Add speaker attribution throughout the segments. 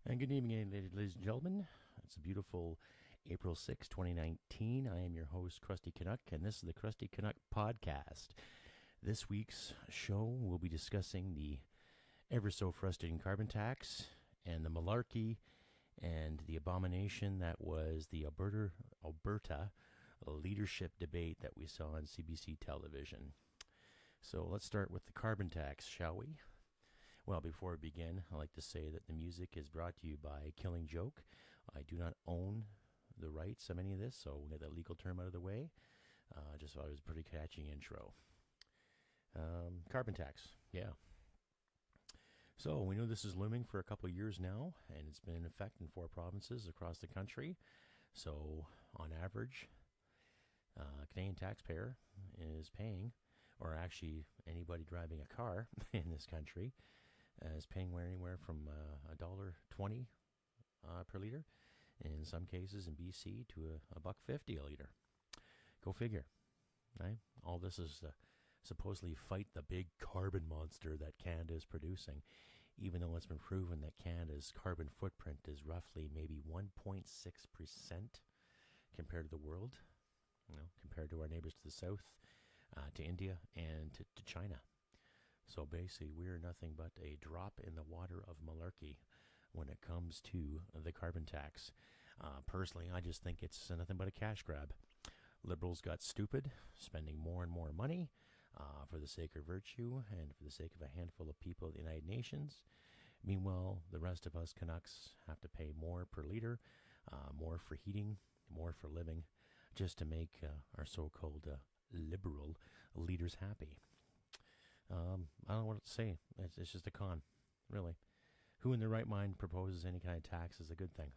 Speaker 1: And good evening, ladies and gentlemen. It's a beautiful April 6, 2019. I am your host, Krusty Canuck, and this is the Krusty Canuck Podcast. This week's show, we'll be discussing the ever-so-frustrating carbon tax and the malarkey and the abomination that was the Alberta Leadership Debate that we saw on CBC television. So let's start with the carbon tax, shall we? Well, before we begin, I'd like to say that the music is brought to you by Killing Joke. I do not own the rights of any of this, so we'll get that legal term out of the way. Just thought it was a pretty catchy intro. Carbon tax, yeah. So we know this is looming for a couple of years now, and it's been in effect in 4 provinces across the country. So on average, a Canadian taxpayer is paying, or actually anybody driving a car in this country, is paying anywhere from $1.20 per liter, in some cases in BC to $1.50 a liter. Go figure, right? All this is supposedly fight the big carbon monster that Canada is producing, even though it's been proven that Canada's carbon footprint is roughly maybe 1.6% compared to the world, compared to our neighbors to the south, to India, and to China. So basically, we're nothing but a drop in the water of malarkey when it comes to the carbon tax. Personally, I just think it's nothing but a cash grab. Liberals got stupid, spending more and more money for the sake of virtue and for the sake of a handful of people at the United Nations. Meanwhile, the rest of us Canucks have to pay more per liter, more for heating, more for living, just to make our so-called liberal leaders happy. I don't know what to say. It's just a con, really. Who in their right mind proposes any kind of tax is a good thing,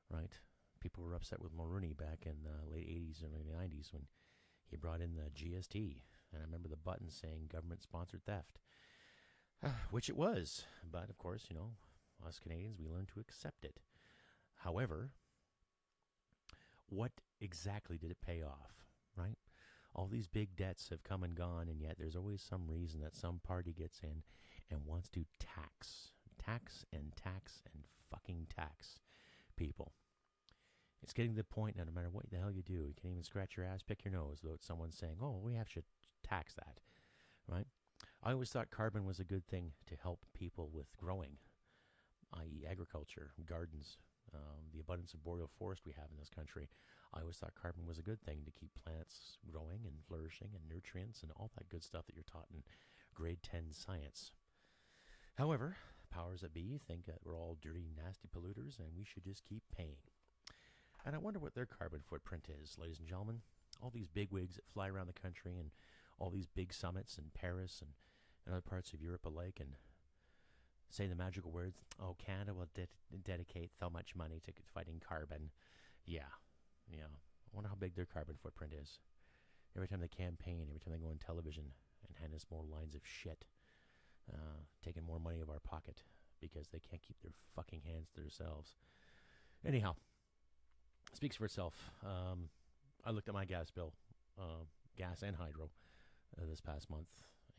Speaker 1: right? People were upset with Mulroney back in the late 80s and early 90s when he brought in the GST. And I remember the button saying government-sponsored theft, which it was. But, of course, us Canadians, we learned to accept it. However, what exactly did it pay off, right? All these big debts have come and gone, and yet there's always some reason that some party gets in and wants to tax and fucking tax people. It's getting to the point now, no matter what the hell you do, you can't even scratch your ass, pick your nose without someone saying, oh, we have to tax that, right? I always thought carbon was a good thing to help people with growing, i.e. agriculture, gardens, the abundance of boreal forest we have in this country. I always thought carbon was a good thing to keep plants growing and flourishing and nutrients and all that good stuff that you're taught in grade 10 science. However, powers that be think that we're all dirty, nasty polluters and we should just keep paying. And I wonder what their carbon footprint is, ladies and gentlemen. All these bigwigs that fly around the country and all these big summits in Paris and other parts of Europe alike and say the magical words, oh, Canada will dedicate so much money to fighting carbon. Yeah. I wonder how big their carbon footprint is. Every time they campaign, every time they go on television and hand us more lines of shit, taking more money of our pocket because they can't keep their fucking hands to themselves. Anyhow, speaks for itself. I looked at my gas bill, gas and hydro, this past month,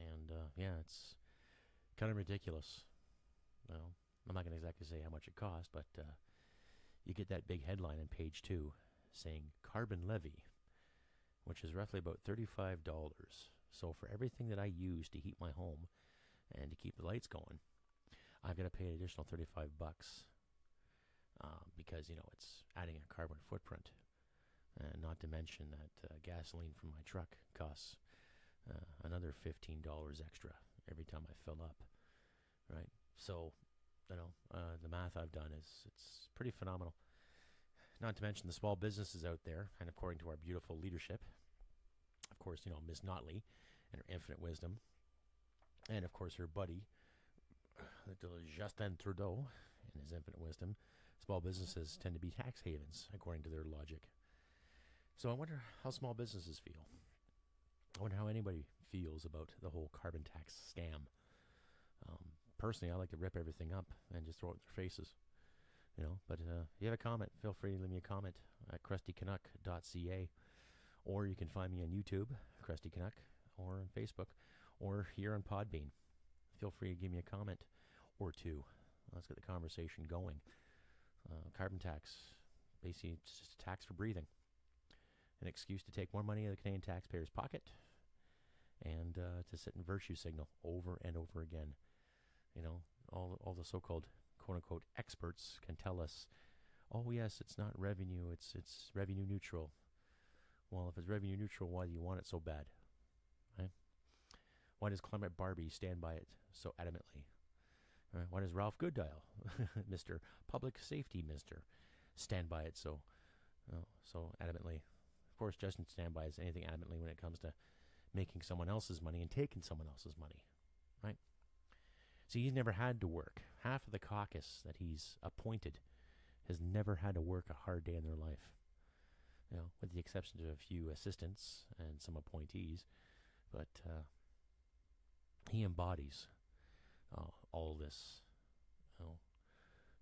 Speaker 1: and it's kind of ridiculous. Well, I'm not going to exactly say how much it cost, but you get that big headline on page 2 saying carbon levy, which is roughly about $35. So for everything that I use to heat my home and to keep the lights going, I've got to pay an additional $35 because, it's adding a carbon footprint. And not to mention that gasoline from my truck costs another $15 extra every time I fill up, right? So, the math I've done it's pretty phenomenal. Not to mention the small businesses out there, and according to our beautiful leadership, of course, Ms. Notley and her infinite wisdom, and of course her buddy, Justin Trudeau, and his infinite wisdom, small businesses tend to be tax havens, according to their logic. So I wonder how small businesses feel. I wonder how anybody feels about the whole carbon tax scam. Personally, I like to rip everything up and just throw it in their faces. But if you have a comment, feel free to leave me a comment at krustycanuck.ca, or you can find me on YouTube, Krusty Canuck, or on Facebook, or here on Podbean. Feel free to give me a comment or two. Let's get the conversation going. Carbon tax, basically it's just a tax for breathing. An excuse to take more money out of the Canadian taxpayer's pocket and to sit and virtue signal over and over again. You know, all the so-called quote-unquote experts can tell us, oh yes, it's not revenue, it's revenue neutral. Well, if it's revenue neutral, why do you want it so bad? Right? Why does Climate Barbie stand by it so adamantly? Right? Why does Ralph Gooddial, Mr. Public Safety Minister, stand by it so adamantly? Of course, Justin stand by anything adamantly when it comes to making someone else's money and taking someone else's money, right? See, he's never had to work. Half of the caucus that he's appointed has never had to work a hard day in their life, you know, with the exception of a few assistants and some appointees. But he embodies all this. You know,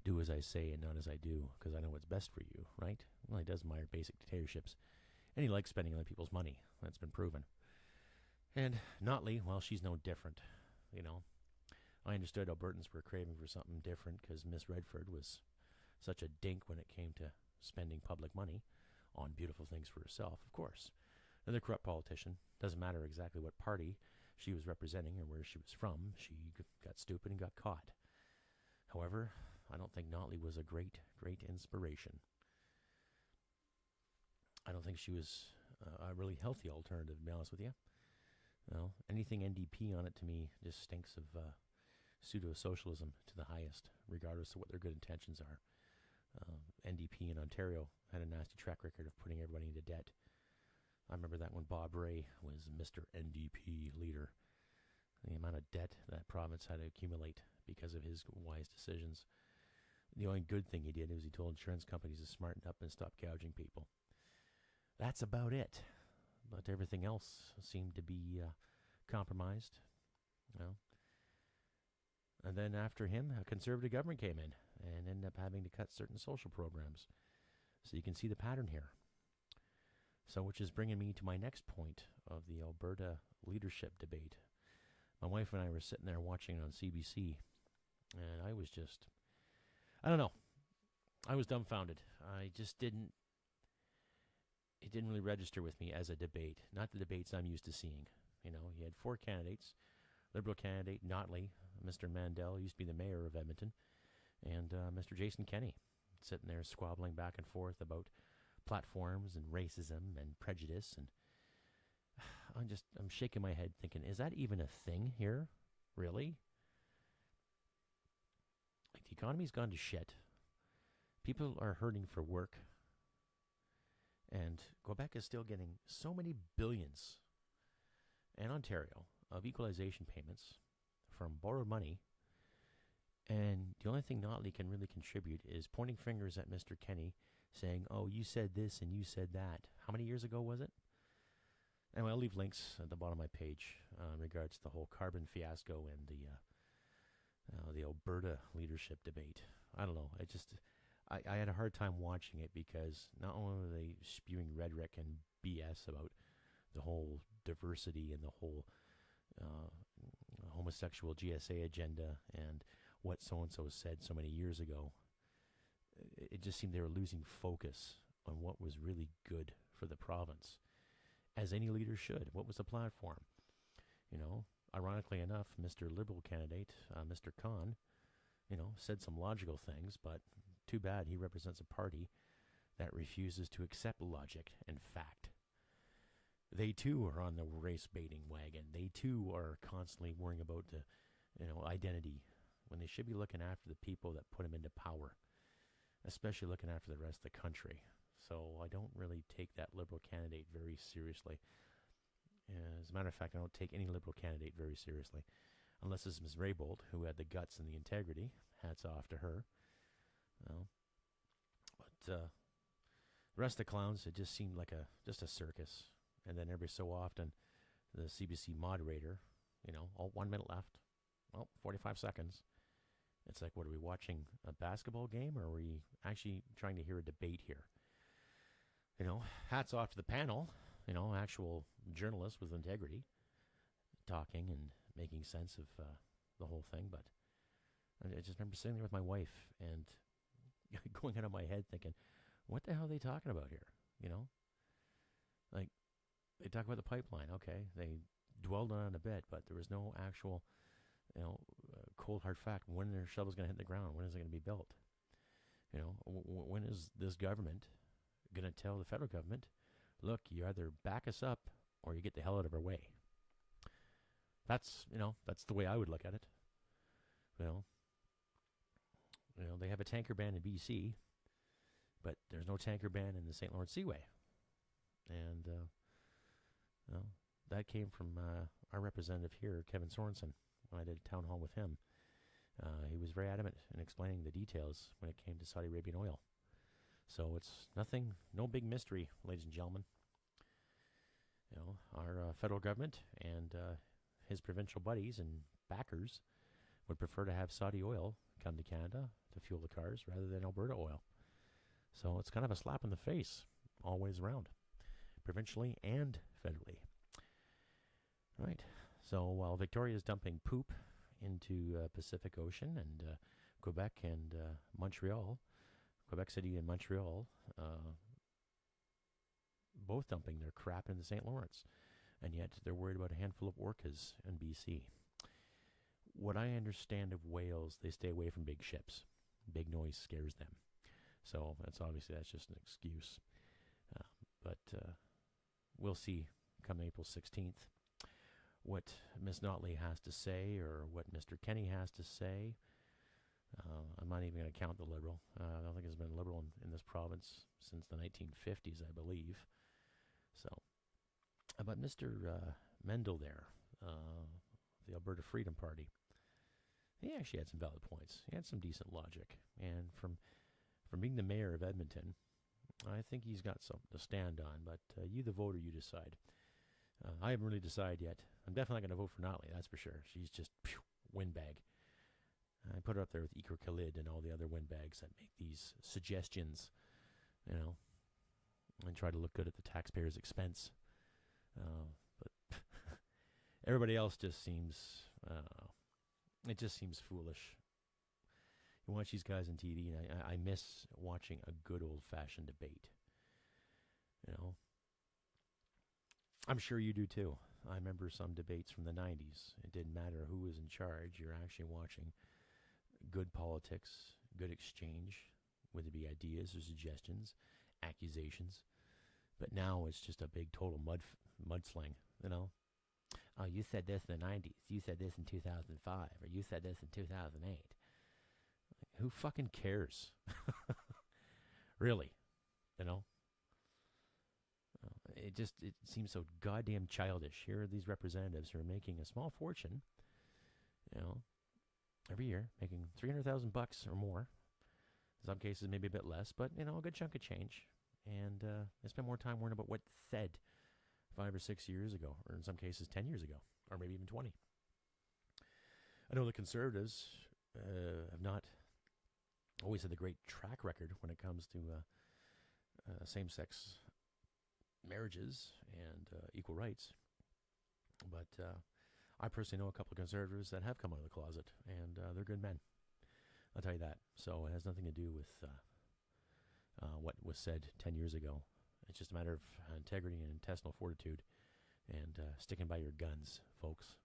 Speaker 1: do as I say and not as I do, because I know what's best for you, right? Well, he does admire basic dictatorships, and he likes spending other people's money. That's been proven. And Notley, well, she's no different, you know. I understood Albertans were craving for something different because Miss Redford was such a dink when it came to spending public money on beautiful things for herself, of course. Another corrupt politician, doesn't matter exactly what party she was representing or where she was from, she got stupid and got caught. However, I don't think Notley was a great inspiration. I don't think she was a really healthy alternative, to be honest with you. Well, anything NDP on it to me just stinks of pseudo-socialism to the highest, regardless of what their good intentions are. NDP in Ontario had a nasty track record of putting everybody into debt. I remember that when Bob Rae was Mr. NDP leader. The amount of debt that province had to accumulate because of his wise decisions. The only good thing he did was he told insurance companies to smarten up and stop gouging people. That's about it. But everything else seemed to be compromised. You know. And then after him, a conservative government came in and ended up having to cut certain social programs. So you can see the pattern here. So which is bringing me to my next point of the Alberta Leadership Debate. My wife and I were sitting there watching it on CBC, and I was just, I don't know. I was dumbfounded. It didn't really register with me as a debate, not the debates I'm used to seeing. You know, you had four candidates, Liberal candidate Notley, Mr. Mandel, used to be the mayor of Edmonton, and Mr. Jason Kenney, sitting there squabbling back and forth about platforms and racism and prejudice, and I'm shaking my head thinking, is that even a thing here? Really? Like, the economy's gone to shit. People are hurting for work. And Quebec is still getting so many billions, and Ontario, of equalization payments from borrowed money. And the only thing Notley can really contribute is pointing fingers at Mr. Kenney, saying, oh, you said this and you said that. How many years ago was it? Anyway, I'll leave links at the bottom of my page in regards to the whole carbon fiasco and the Alberta leadership debate. I don't know. I had a hard time watching it because not only were they spewing rhetoric and BS about the whole diversity and the whole homosexual GSA agenda and what so-and-so said so many years ago, it just seemed they were losing focus on what was really good for the province, as any leader should. What was the platform? You know, ironically enough, Mr. Liberal candidate, Mr. Khan, you know, said some logical things, but too bad he represents a party that refuses to accept logic and fact. They too are on the race baiting wagon. They too are constantly worrying about the, identity, when they should be looking after the people that put them into power, especially looking after the rest of the country. So I don't really take that Liberal candidate very seriously. As a matter of fact, I don't take any Liberal candidate very seriously, unless it's Ms. Raybould, who had the guts and the integrity. Hats off to her. But the rest of the clowns, it just seemed like just a circus. And then every so often, the CBC moderator, 1 minute left. Well, 45 seconds. It's like, what, are we watching a basketball game, or are we actually trying to hear a debate here? Hats off to the panel, actual journalists with integrity, talking and making sense of the whole thing. But I just remember sitting there with my wife and going out of my head thinking, what the hell are they talking about here? You know, like they talk about the pipeline. Okay, they dwelled on it a bit, but there was no actual, cold hard fact. When their shovel's going to hit the ground? When is it going to be built? You know, when is this government going to tell the federal government, look, you either back us up or you get the hell out of our way? That's the way I would look at it. They have a tanker ban in BC, but there's no tanker ban in the St. Lawrence Seaway. And, that came from our representative here, Kevin Sorensen, when I did a town hall with him. He was very adamant in explaining the details when it came to Saudi Arabian oil. So it's nothing, no big mystery, ladies and gentlemen. Our federal government and his provincial buddies and backers would prefer to have Saudi oil come to Canada to fuel the cars rather than Alberta oil. So it's kind of a slap in the face all ways around, provincially and federally. Right. So while Victoria is dumping poop into Pacific Ocean and Quebec and Montreal, Quebec City and Montreal, both dumping their crap into the St. Lawrence. And yet they're worried about a handful of orcas in BC. What I understand of whales, they stay away from big ships. Big noise scares them. So that's just an excuse. But we'll see come April 16th what Ms. Notley has to say or what Mr. Kenney has to say. I'm not even going to count the Liberal. I don't think there's been a Liberal in this province since the 1950s, I believe. So, but Mr. Mendel there, the Alberta Freedom Party, he actually had some valid points. He had some decent logic. And from being the mayor of Edmonton, I think he's got something to stand on. But you, the voter, you decide. I haven't really decided yet. I'm definitely not going to vote for Notley, that's for sure. She's just windbag. I put her up there with Iker Khalid and all the other windbags that make these suggestions, and try to look good at the taxpayers' expense. But everybody else just seems, it just seems foolish. You watch these guys on TV, and I miss watching a good old-fashioned debate. I'm sure you do too. I remember some debates from the 90s. It didn't matter who was in charge. You're actually watching good politics, good exchange, whether it be ideas or suggestions, accusations. But now it's just a big total mudsling, Oh, you said this in the 90s. You said this in 2005. Or you said this in 2008. Who fucking cares? Really, It seems so goddamn childish. Here are these representatives who are making a small fortune, every year, making $300,000 or more. In some cases, maybe a bit less, but a good chunk of change. And they spend more time worrying about what's said 5 or 6 years ago, or in some cases 10 years ago, or maybe even 20. I know the Conservatives have not always had the great track record when it comes to same-sex marriages and equal rights. But I personally know a couple of Conservatives that have come out of the closet, and they're good men. I'll tell you that. So it has nothing to do with what was said 10 years ago. It's just a matter of integrity and intestinal fortitude and sticking by your guns, folks.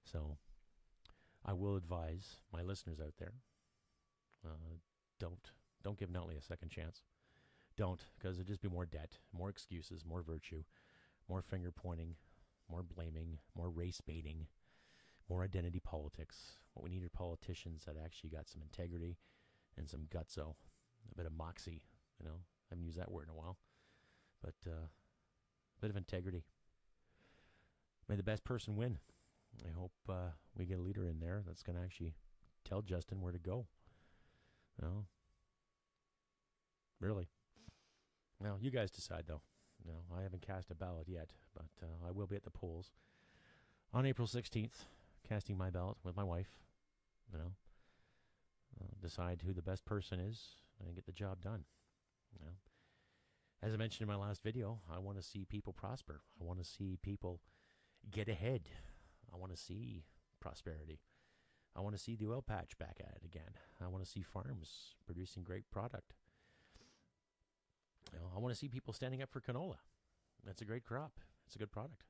Speaker 1: So I will advise my listeners out there, don't give Notley a second chance. Don't, because it'll just be more debt, more excuses, more virtue, more finger pointing, more blaming, more race baiting, more identity politics. What we need are politicians that actually got some integrity and some gutso, a bit of moxie. I haven't used that word in a while, but a bit of integrity. May the best person win. I hope we get a leader in there that's going to actually tell Justin where to go. Really. Well, you guys decide, though. I haven't cast a ballot yet, but I will be at the polls on April 16th, casting my ballot with my wife. Decide who the best person is and get the job done. As I mentioned in my last video, I want to see people prosper. I want to see people get ahead. I want to see prosperity. I want to see the oil patch back at it again. I want to see farms producing great product. I want to see people standing up for canola. That's a great crop. It's a good product.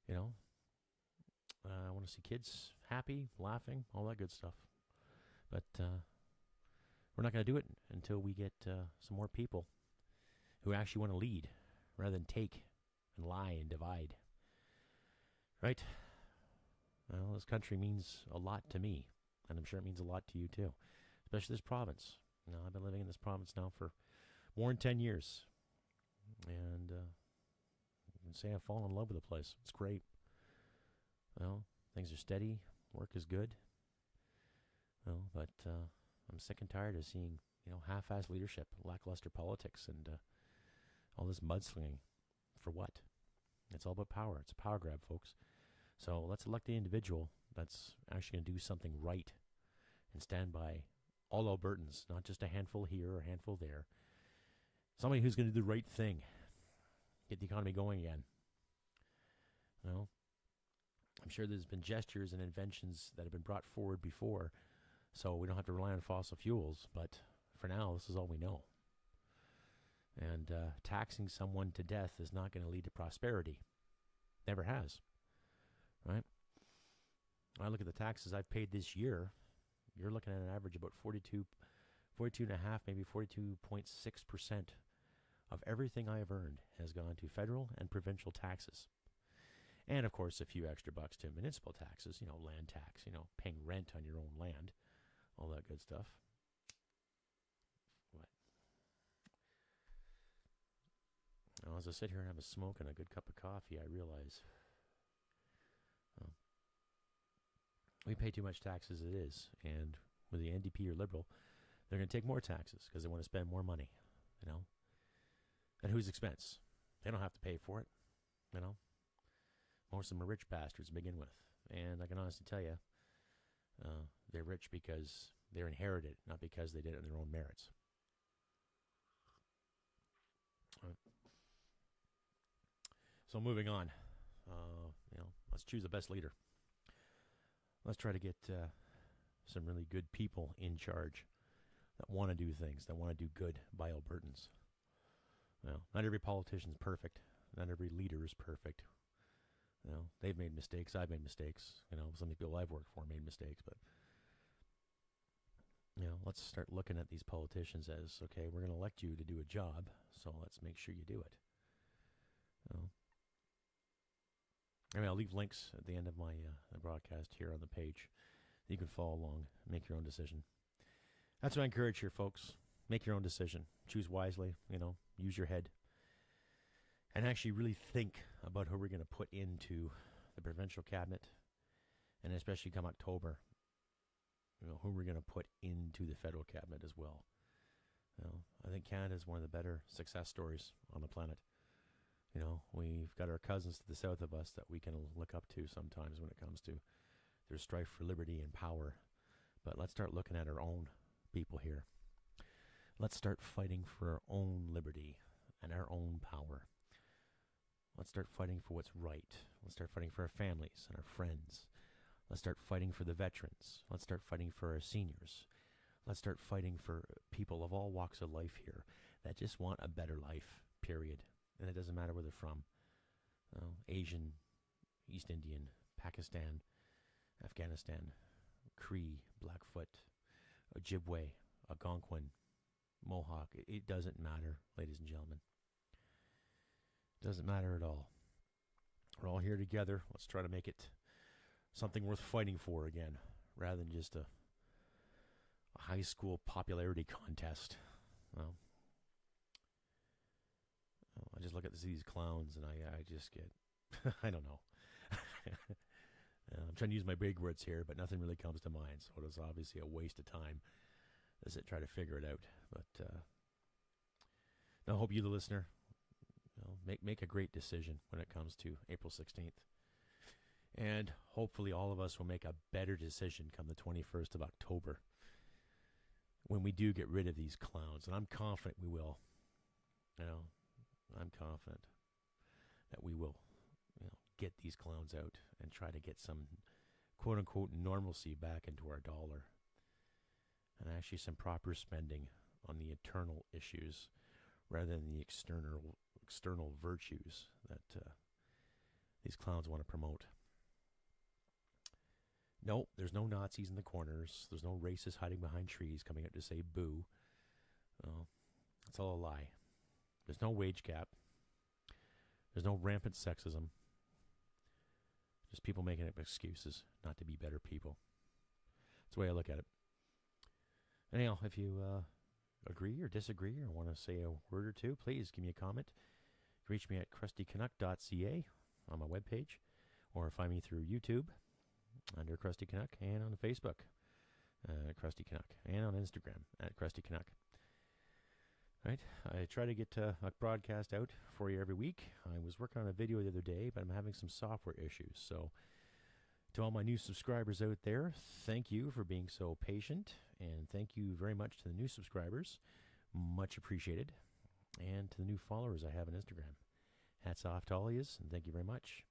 Speaker 1: I want to see kids happy, laughing, all that good stuff. But we're not going to do it until we get some more people who actually want to lead rather than take and lie and divide. Right? Well, this country means a lot to me, and I'm sure it means a lot to you too, especially this province. I've been living in this province now for more than 10 years, and I can say I've fallen in love with the place. It's great. Things are steady, work is good. But I'm sick and tired of seeing, half-assed leadership, lackluster politics, and all this mudslinging. For what? It's all about power. It's a power grab, folks. So let's elect the individual that's actually going to do something right and stand by all Albertans, not just a handful here or a handful there. Somebody who's going to do the right thing, get the economy going again. I'm sure there's been gestures and inventions that have been brought forward before, so we don't have to rely on fossil fuels. But for now, this is all we know. And taxing someone to death is not going to lead to prosperity. Never has. Right? When I look at the taxes I've paid this year, you're looking at an average about 42.5%, maybe 42.6% of everything I have earned has gone to federal and provincial taxes. And, of course, a few extra bucks to municipal taxes, land tax, paying rent on your own land, all that good stuff. What? Now, as I sit here and have a smoke and a good cup of coffee, I realize we pay too much tax as it is. And with the NDP or Liberal, they're going to take more taxes because they want to spend more money, At whose expense? They don't have to pay for it, Most of them are rich bastards to begin with. And I can honestly tell you, they're rich because they're inherited, not because they did it on their own merits. So moving on, let's choose the best leader. Let's try to get some really good people in charge that want to do things, that want to do good by Albertans. Not every politician's perfect. Not every leader is perfect. They've made mistakes. I've made mistakes. Some of the people I've worked for made mistakes. But, let's start looking at these politicians as, okay, we're going to elect you to do a job, so let's make sure you do it. I'll leave links at the end of my broadcast here on the page. You can follow along, make your own decision. That's what I encourage here, folks. Make your own decision. Choose wisely, use your head. And actually really think about who we're going to put into the provincial cabinet, and especially come October, who we're going to put into the federal cabinet as well. I think Canada is one of the better success stories on the planet. We've got our cousins to the south of us that we can look up to sometimes when it comes to their strife for liberty and power. But let's start looking at our own people here. Let's start fighting for our own liberty and our own power. Let's start fighting for what's right. Let's start fighting for our families and our friends. Let's start fighting for the veterans. Let's start fighting for our seniors. Let's start fighting for people of all walks of life here that just want a better life, period. And it doesn't matter where they're from. Asian, East Indian, Pakistan, Afghanistan, Cree, Blackfoot, Ojibwe, Algonquin, Mohawk. It doesn't matter, ladies and gentlemen. It doesn't matter at all. We're all here together. Let's try to make it something worth fighting for again, rather than just a high school popularity contest. I just look at these clowns and I just get, I don't know. I'm trying to use my big words here, but nothing really comes to mind. So it is obviously a waste of time as I try to figure it out. But I hope you, the listener, make a great decision when it comes to April 16th. And hopefully all of us will make a better decision come the 21st of October when we do get rid of these clowns. And I'm confident we will. I'm confident that we will get these clowns out and try to get some quote-unquote normalcy back into our dollar, and actually some proper spending on the internal issues rather than the external virtues that these clowns want to promote. No, there's no Nazis in the corners. There's no racists hiding behind trees coming out to say boo. It's all a lie. There's no wage gap. There's no rampant sexism. Just people making up excuses not to be better people. That's the way I look at it. Anyhow, if you agree or disagree or want to say a word or two, please give me a comment. You can reach me at krustycanuck.ca on my webpage, or find me through YouTube under Krusty Canuck, and on Facebook Krusty Canuck, and on Instagram at Krusty Canuck. Right, I try to get a broadcast out for you every week. I was working on a video the other day, but I'm having some software issues. So to all my new subscribers out there, thank you for being so patient, and thank you very much to the new subscribers. Much appreciated. And to the new followers I have on Instagram. Hats off to all of you, and thank you very much.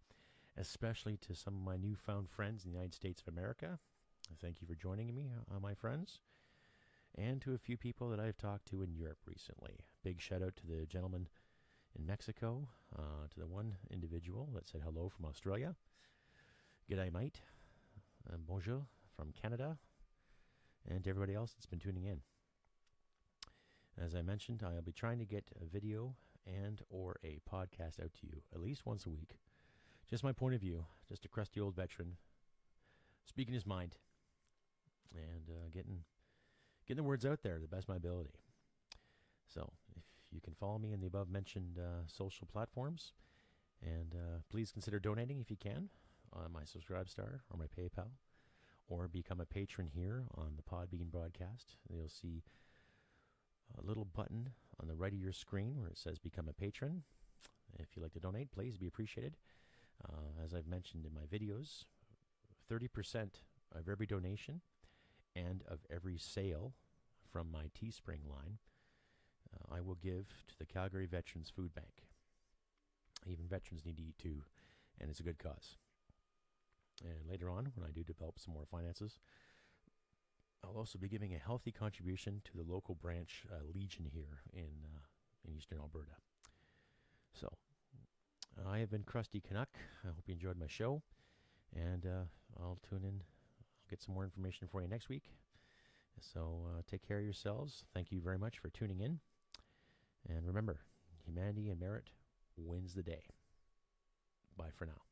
Speaker 1: Especially to some of my newfound friends in the United States of America. Thank you for joining me, my friends. And to a few people that I've talked to in Europe recently. Big shout out to the gentleman in Mexico, to the one individual that said hello from Australia. G'day, mate. Bonjour from Canada. And to everybody else that's been tuning in. As I mentioned, I'll be trying to get a video and or a podcast out to you at least once a week. Just my point of view, just a crusty old veteran speaking his mind and getting the words out there to the best of my ability. So if you can follow me in the above mentioned social platforms, and please consider donating if you can on my Subscribestar or my PayPal, or become a patron here on the Podbean broadcast. You'll see a little button on the right of your screen where it says become a patron. If you'd like to donate, please be appreciated. As I've mentioned in my videos, 30% of every donation and of every sale from my Teespring line, I will give to the Calgary Veterans Food Bank. Even veterans need to eat too, and it's a good cause. And later on, when I do develop some more finances, I'll also be giving a healthy contribution to the local branch Legion here in Eastern Alberta. So, I have been Krusty Canuck. I hope you enjoyed my show, and I'll tune in. I'll get some more information for you next week. So take care of yourselves. Thank you very much for tuning in. And remember, humanity and merit wins the day. Bye for now.